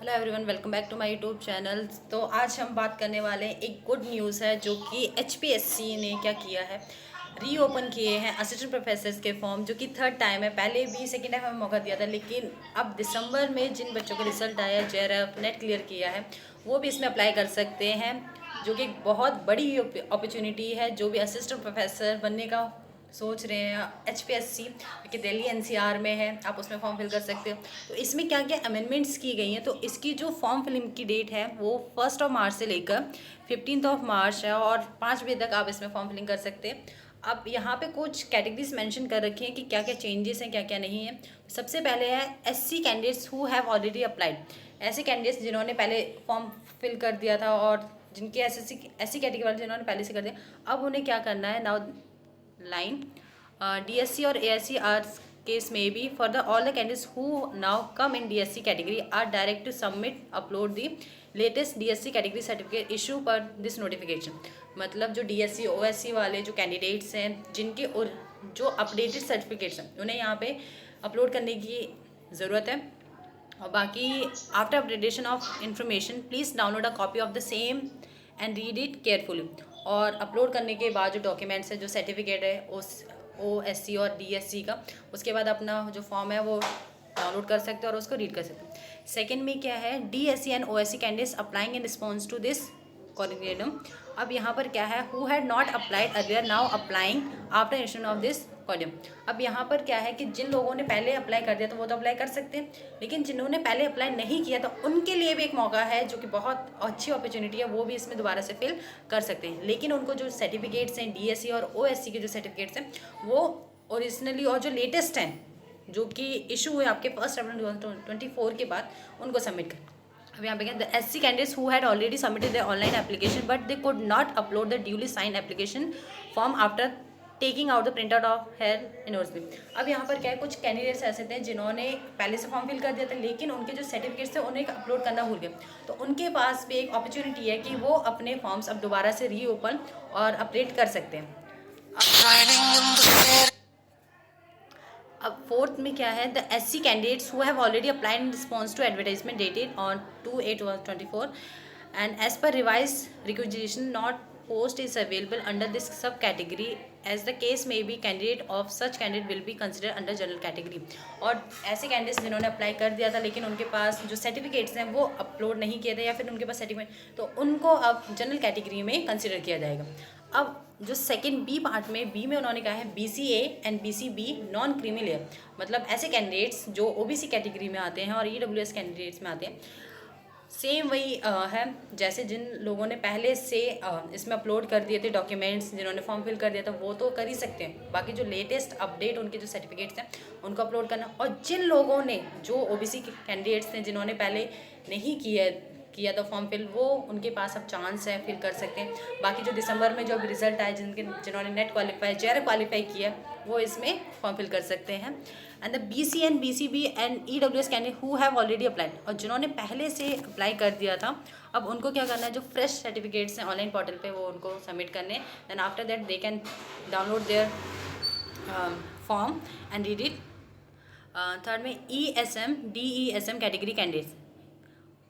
Hello everyone, welcome back to my YouTube channel. तो आज हम बात करने वाले हैं, एक गुड न्यूज़ है जो कि एचपीएससी ने क्या किया है, रीओपन किए हैं असिस्टेंट प्रोफेसर्स के फॉर्म, जो कि थर्ड टाइम है। पहले भी सेकेंड टाइम हमें मौका दिया था, लेकिन अब दिसंबर में जिन बच्चों का रिजल्ट आया, जेआरएफ नेट क्लियर किया है, वो भी इसमें अप्लाई कर सकते हैं, जो कि एक बहुत बड़ी अपॉर्चुनिटी है। जो भी असिस्टेंट प्रोफेसर बनने का सोच रहे हैं एचपीएससी, कि दिल्ली एनसीआर में है, आप उसमें फॉर्म फिल कर सकते हो। तो इसमें क्या क्या अमेंडमेंट्स की गई हैं, तो इसकी जो फॉर्म फिलिंग की डेट है वो 1 मार्च से लेकर 15 मार्च है, और 5 बजे तक आप इसमें फॉर्म फिलिंग कर सकते हैं। अब यहाँ पे कुछ कैटेगरीज मेंशन कर रखी हैं कि क्या क्या चेंजेस हैं, क्या क्या नहीं है। सबसे पहले है SC candidates who have already applied. ऐसे कैंडिडेट्स जिन्होंने पहले फॉर्म फिल कर दिया था, और जिनके एससी कैटेगरी वाले जिन्होंने पहले से कर दिया, अब उन्हें क्या करना है, now line. DSC or ASC are case may be for the all the candidates who now come in DSC category are direct to submit upload the latest DSC category certificate issue per this notification। मतलब जो DSC OSC वाले जो candidates हैं, जिनके और जो updated certificates हैं, उन्हें यहाँ पे अपलोड करने की ज़रूरत है। और बाकी after updation of information please download a copy of the same and read it carefully. और अपलोड करने के बाद जो डॉक्यूमेंट्स है, जो सर्टिफिकेट है उस OSC और DSC का, उसके बाद अपना जो फॉर्म है वो डाउनलोड कर सकते हैं और उसको रीड कर सकते हैं। सेकेंड में क्या है, DSC and OSC candidates applying in response to this corrigendum. अब यहाँ पर क्या है, who had not applied earlier now applying after initiation of this corrigendum. अब यहाँ पर क्या है कि जिन लोगों ने पहले अप्लाई कर दिया तो वो तो अप्लाई कर सकते हैं, लेकिन जिन्होंने पहले अप्लाई नहीं किया तो उनके लिए भी एक मौका है, जो कि बहुत अच्छी अपॉर्चुनिटी है, वो भी इसमें दोबारा से फिल कर सकते हैं। लेकिन उनको जो सर्टिफिकेट्स हैं DSC और OSC के जो सर्टिफिकेट्स हैं वो ओरिजिनली और जो लेटेस्ट हैं, जो कि इशू हुए आपके 1 अप्रैल 2024 के बाद, उनको सबमिट कर। अब यहाँ पे क्या, the SC candidates who had already submitted the online application but they could not upload the duly sign application form after taking out the print out of their university. अब यहाँ पर क्या है, कुछ कैंडिडेट्स ऐसे थे जिन्होंने पहले से फॉर्म फिल कर दिया था, लेकिन उनके जो सर्टिफिकेट्स थे उन्हें अपलोड करना भूल गए। तो उनके पास भी एक अपॉर्चुनिटी है कि वो अपने फॉर्म्स अब दोबारा से रीओपन और अपडेट कर सकते हैं। अब फोर्थ में क्या है, the SC candidates who have already applied in response to advertisement dated on 2/8/24 and as per revise requisition not post is available under this sub category as the case may be candidate of such candidate will be consider under general category. और ऐसे candidates जिन्होंने apply कर दिया था लेकिन उनके पास जो certificates हैं वो अपलोड नहीं किए थे, या फिर उनके पास सर्टिफिकेट, तो उनको अब जनरल कैटेगरी में कंसिडर किया जाएगा। अब जो सेकेंड बी पार्ट में, बी में उन्होंने कहा है BCA and BCB non creamy layer, मतलब ऐसे कैंडिडेट्स जो OBC कैटेगरी में आते हैं और EWS कैंडिडेट्स में आते हैं। सेम वही है जैसे जिन लोगों ने पहले से इसमें अपलोड कर दिए थे डॉक्यूमेंट्स, जिन्होंने फॉर्म फिल कर दिया था वो तो कर ही सकते हैं। बाकी जो लेटेस्ट अपडेट उनके जो सर्टिफिकेट्स हैं उनको अपलोड करना, और जिन लोगों ने जो OBC के कैंडिडेट्स थे जिन्होंने पहले नहीं किया था फॉर्म फिल, वो उनके पास अब चांस है, फिल कर सकते हैं। बाकी जो दिसंबर में जो अभी रिजल्ट आए, जिन्होंने नेट क्वालिफाई जेआरएफ क्वालिफाई किया, वो इसमें फॉर्म फिल कर सकते हैं। And the BC and BCB and EWS candidate who have already applied, और जिन्होंने पहले से अप्लाई कर दिया था, अब उनको क्या करना है, जो फ्रेश सर्टिफिकेट्स हैं ऑनलाइन पोर्टल पे वो उनको सबमिट करने। Then after that they can download their form and read it. Third में ESM DESM category candidates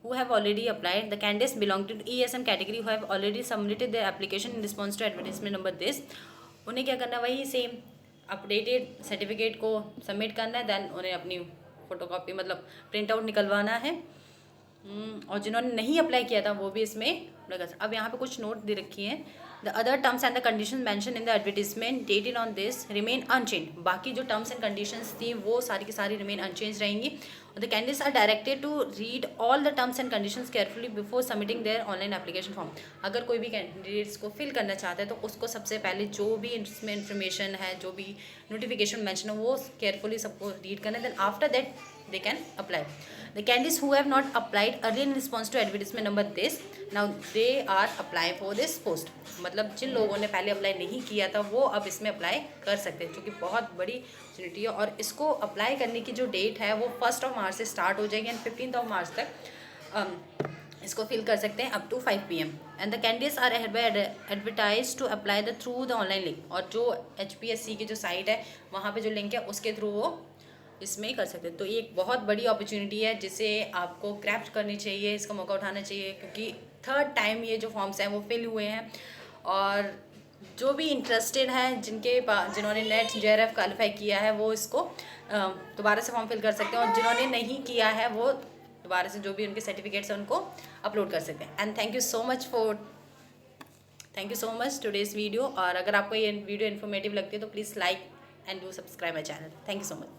who have already applied. The candidates belong to ESM category who have already submitted their application in response to advertisement number this। उन्हें क्या करना है, वही same updated certificate को submit करना है, then उन्हें अपनी फ़ोटोकॉपी मतलब प्रिंट आउट निकलवाना है। और जिन्होंने नहीं अप्लाई किया था वो भी इसमें लगा। अब यहाँ पे कुछ नोट दे रखी है, the other terms and the condition mention in the advertisement dated on this remain unchange. बाकी जो टर्म्स एंड कंडीशंस थी वो सारी की सारी रिमेन अनचेंज रहेंगी। The candidates are directed to read all the terms and conditions carefully before submitting their online application form. अगर कोई भी कैंडिडेट्स को फिल करना चाहता है तो उसको सबसे पहले जो भी इसमें इन्फॉर्मेशन है, जो भी नोटिफिकेशन मैंशन है, वो केयरफुली सबको रीड करना है। Then after that they can apply. The candidates who have not applied earlier in response to advertisement number this, now they are applying for this post। मतलब जिन लोगों ने पहले अप्लाई नहीं किया था वो अब इसमें अप्लाई कर सकते हैं, जो कि बहुत बड़ी अपॉर्चुनिटी है। और इसको अप्लाई करने की जो डेट है वो 1 मार्च से स्टार्ट हो जाएगी एंड 15 मार्च तक इसको फिल कर सकते हैं up to 5 PM। And the candidates are advertise to apply through the online link. और जो HPSC की जो साइट है वहाँ पे जो लिंक है उसके थ्रू वो इसमें कर सकते हैं। तो ये एक बहुत बड़ी अपॉर्चुनिटी है जिसे आपको ग्रैब करनी चाहिए, इसका मौका उठाना चाहिए, क्योंकि थर्ड टाइम ये जो फॉर्म्स हैं वो फिल हुए हैं। और जो भी इंटरेस्टेड हैं, जिन्होंने नेट JRF क्वालिफाई किया है वो इसको दोबारा से फॉर्म फिल कर सकते हैं, और जिन्होंने नहीं किया है वो दोबारा से जो भी उनके सर्टिफिकेट्स हैं उनको अपलोड कर सकते हैं। And thank you so much today's video. और अगर आपको ये वीडियो इन्फॉर्मेटिव लगती है तो please like and do subscribe my channel. Thank you so much.